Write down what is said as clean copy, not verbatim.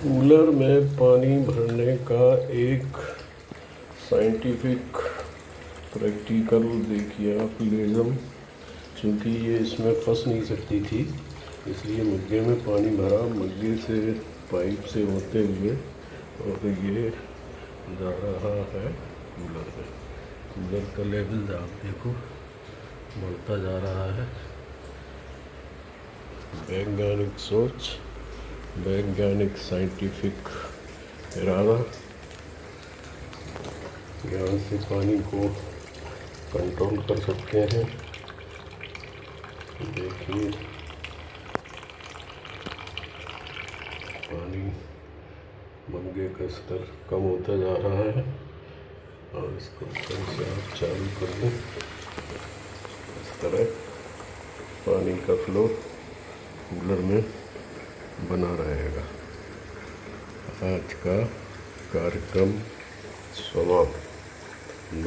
Cooler में पानी भरने का एक साइंटिफिक प्रैक्टिकल देखिए आप लेज़म, क्योंकि ये इसमें फंस नहीं सकती थी इसलिए मग्गे में पानी भरा, मग्गे से पाइप से होते हुए और ये जा रहा है कूलर में। कूलर का लेवल आप देखो बढ़ता जा रहा है। वैज्ञानिक सोच, वैज्ञानिक साइंटिफिक इरादा, यहाँ से पानी को कंट्रोल कर सकते हैं। देखिए पानी मग्गे का स्तर कम होता जा रहा है और इसको फिर से आप चालू कर दें। इस तरह पानी का फ्लो कूलर में बना रहेगा। आज का कार्यक्रम समाप्त।